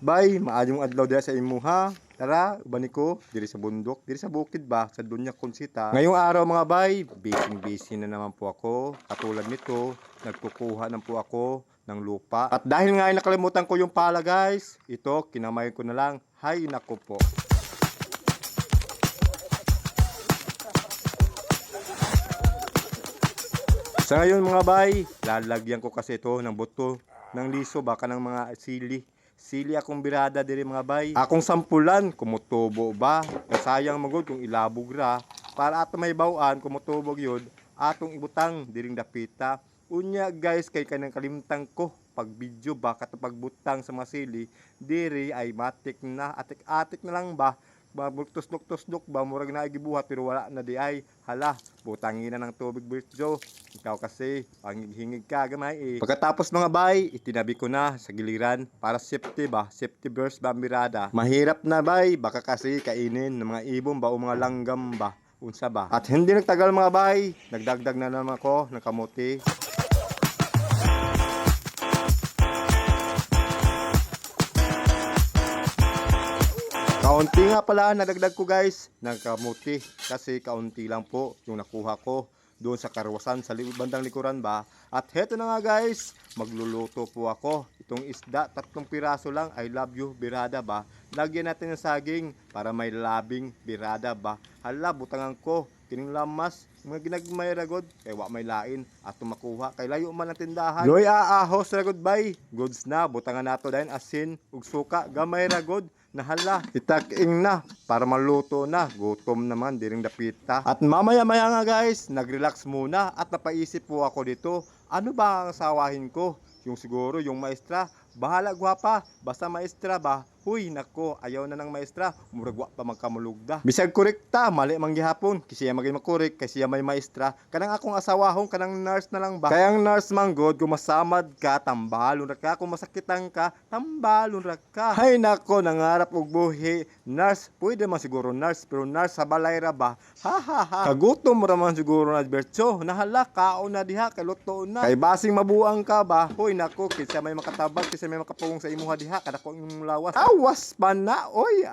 Bay, maayong adlaw diha sa imuha. Tara, ubani ko diri sa bundok, diri sa bukid ba sa Dunya Consita. Ngayong araw mga bay, busy na naman po ako. Katulad nito, nagkukuha na po ako ng lupa. At dahil nga ay nakalimutan ko yung pala guys, ito kinamay ko na lang. Hay nako po. Sa ngayon mga bay, lalagyan ko kasi ito ng buto ng liso baka ng mga sili. Sili akong birada diri mga bay. Akong sampulan kumutubo ba? Sayang magod kung ilabog ra para ato may bawaan kumutubog yun atong ibutang diring dapita. Unya guys kay kanang kalimtang ko pag video ba kato pagbutang sa mga sili diri ay matik na atik-atik na lang ba? Babultos-luktos-luk ba murag na gibuhat pero wala na di ay hala butangin na ng tubig Birjo ikaw kasi panghingig ka gamay eh. Pagkatapos mga bay itinabi ko na sa giliran para safety ba safety burst ba mirada mahirap na bay baka kasi kainin ng mga ibon ba o mga langgam ba unsa ba at hindi nagtagal mga bay nagdagdag na naman ako ng kamuti. Kaunti nga pala nadagdag ko guys ng kamuti kasi kaunti lang po yung nakuha ko doon sa karwasan sa bandang likuran ba. At heto na nga guys, magluluto po ako. Itong isda, 3 piraso lang, I love you birada ba. Lagyan natin ng saging para may labing birada ba. Hala, butangan ko, kining lamas, mga ginagmay ragod, kay wa may lain at tumakuha kay layo man ang tindahan. Loy aahos ragod bay, goods na, butangan nato dahil asin, ug suka, gamay ragod. Nahala, itaking na para maluto na. Gutom naman diring dapita. At mamaya-maya nga guys, nag-relax muna at napaisip po ako dito, ano ba ang sawahin ko? Yung siguro yung maestra, bahala gwapa, basta maestra ba? Huy nako, ayaw na ng maestra, muragwa pa magkamulugda. Bisag korekta, mali man gihapon, kasi siya maging makorek, kasi siya may maestra. Kanang akong asawahon, kanang nurse na lang ba? Kaya ang nurse manggod, kung masamad ka, tambalon ra ka, kung masakitan ka, tambalon ra ka. Hay nako, nangarap og buhi. Nurse, pwede man siguro nurse, pero nurse sa balay ra ba? Ha ha ha. Kagutom ra man siguro na Bertso, nahala kaon na diha, kay luto na. Kay basing mabuang ka ba? Huy nako, kasi may makatabag, kasi may makapungong sa imuha diha, kada ko imong lawas. Awas pa na, oy,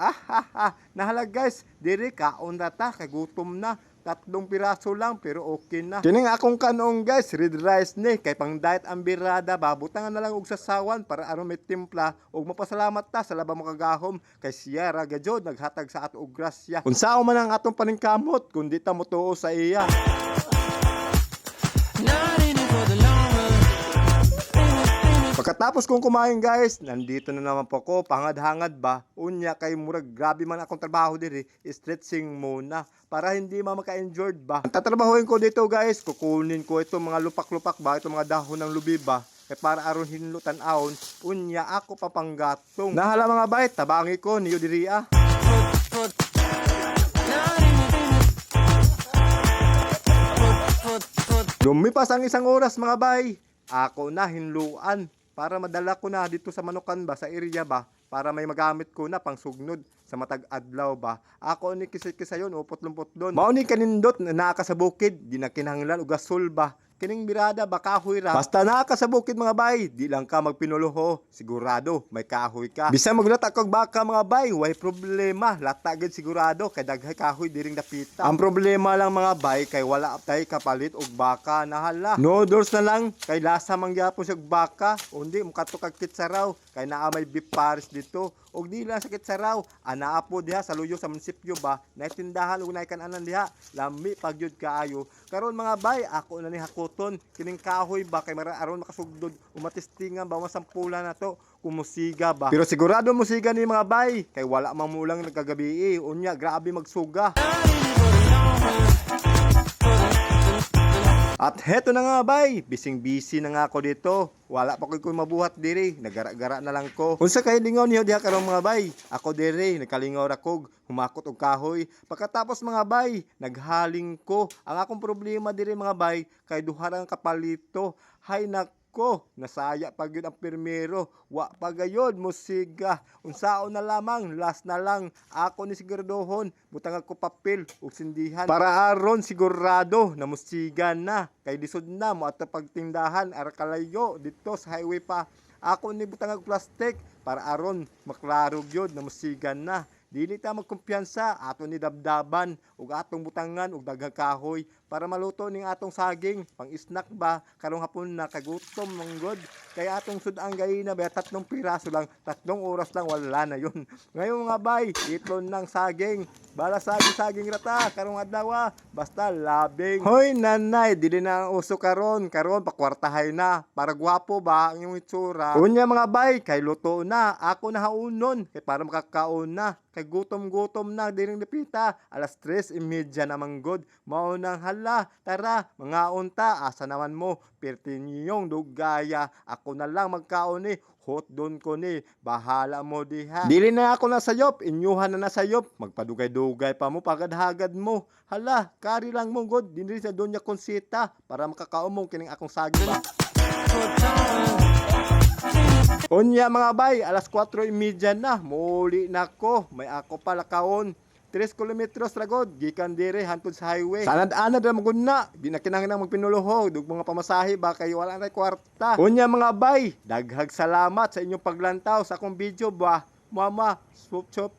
nahala guys, diri kaon na ta, kay gutom na, 3 piraso lang, pero okay na. Kining akong kanong guys, red rice ni, kay pang diet ang birada ba, butangan na lang og sasawan, para aron may timpla, og mapasalamat ta sa labang makagahom, kay siya ragajod, naghatag sa ato og grasya. Unsao man ang atong paningkamot, kundi ta motuo sa iya. Pagkatapos kong kumain guys, nandito na naman po ako, pangad-hangad ba? Unya kay murag grabe man akong trabaho diri, stretching muna para hindi maka-injured ba. Ang tatrabahuin ko dito guys, kukunin ko itong mga lupak-lupak ba, itong mga dahon ng lubi ba, kay para aron hinlutan aon, unya ako papanggatong. Nahala mga bait, tabangi ko niyo diri ah. Lumipas ang 1 oras mga bay, ako na hinluan. Para madala ko na dito sa Manukan ba, sa area ba, para may magamit ko na pang sugnod sa matag adlaw ba. Ako ni kisay-kisayon, upot-lumpot doon. Mao ni kanindot na naka sa bukid, di na kinahanglan og gasol ba. Kining birada ba kahoy ra. Basta naka sa bukid mga bay, di lang ka magpinuluho, sigurado may kahoy ka. Bisan maglata kag baka mga bay, way problema, lata gid sigurado kay daghay kahoy diring dapita. Ang problema lang mga bay kay wala tay kapalit og baka nahala. Noodles na lang kay lasa man gyapon sa baka, undi mukato kag kitsaraw kay naa may beef pares dito. Og di lang sakit saraw, ana po diha sa luyo sa munisipyo ba, naitindahan og naikanan diha, lami pagyud kaayo. Karon mga bay, ako na ni hakuton, kining kahoy ba kay aron makasugdod, umatistingan ba masampulan na to, kumusiga ba. Pero sigurado musiga ni mga bay, kay wala mamulang nagkagabi unya grabe magsuga. At heto na nga bay, bising-busy na nga ako dito. Wala pa ko mabuhat diri, nagara-gara na lang ko. Unsa kay lingaw niyo diha karong mga bay? Ako diri, nakalingaw ra kog, humakot og kahoy. Pagkatapos mga bay, naghaling ko. Ang akong problema diri mga bay, kay duha ra ang kapalito. Hay nako, nasaya pag yun ang pirmero. Wa pa gayod musiga. Unsaon na lamang, last na lang. Ako ni siguraduhon, butang ako papel ug sindihan. Para aron sigurado na musiga na. Kay lisod na mo at pagtindahan ara kalayo dito sa highway pa. Ako ni butang og plastic para aron maklaro gyud na musigan na. Dili ta magkumpiyansa aton ni dabdaban ug atong butangan og daghang kahoy para maluto ning atong saging pang snack ba karong hapon na kagutom manggod. Kaya atong sud-ang gayina ba 3 piraso lang, 3 oras lang wala na yon. Ngayon mga bay, itlon ng saging. Bala saging rata karong adlaw basta labing. Hoy nanay, dili na ang uso karon pakwartahay na para gwapo ba ang iyong itsura. Unya mga bay, kay luto na ako na haunon kay para makakaon na. Kay gutom na diring dipita. Alas 3:30 na manggod. Mao nang hala, tara mga unta asa naman mo perti niyong dugaya. Ako na lang magkaon ni hot don ko ni bahala mo diha. Dili na ako nasayop, inyuhan na nasayop. Magpadugay-dugay pa mo pagadhagad mo. Hala, kari lang mo god dinri sa Doña Consita para makakaumong kining akong saging ba. Unya mga bay, alas 4:30 na, muli na ko. May ako pala kaon. 3 kilometros ragod, gikan dire hantod sa highway. Sanad-anad ra magud na, di na kinahanglan magpinulohog, dug mga pamasahe ba kay wala na kwarta. Unya mga bay, daghag salamat sa inyong paglantaw sa akong video ba. Mama, chop chop.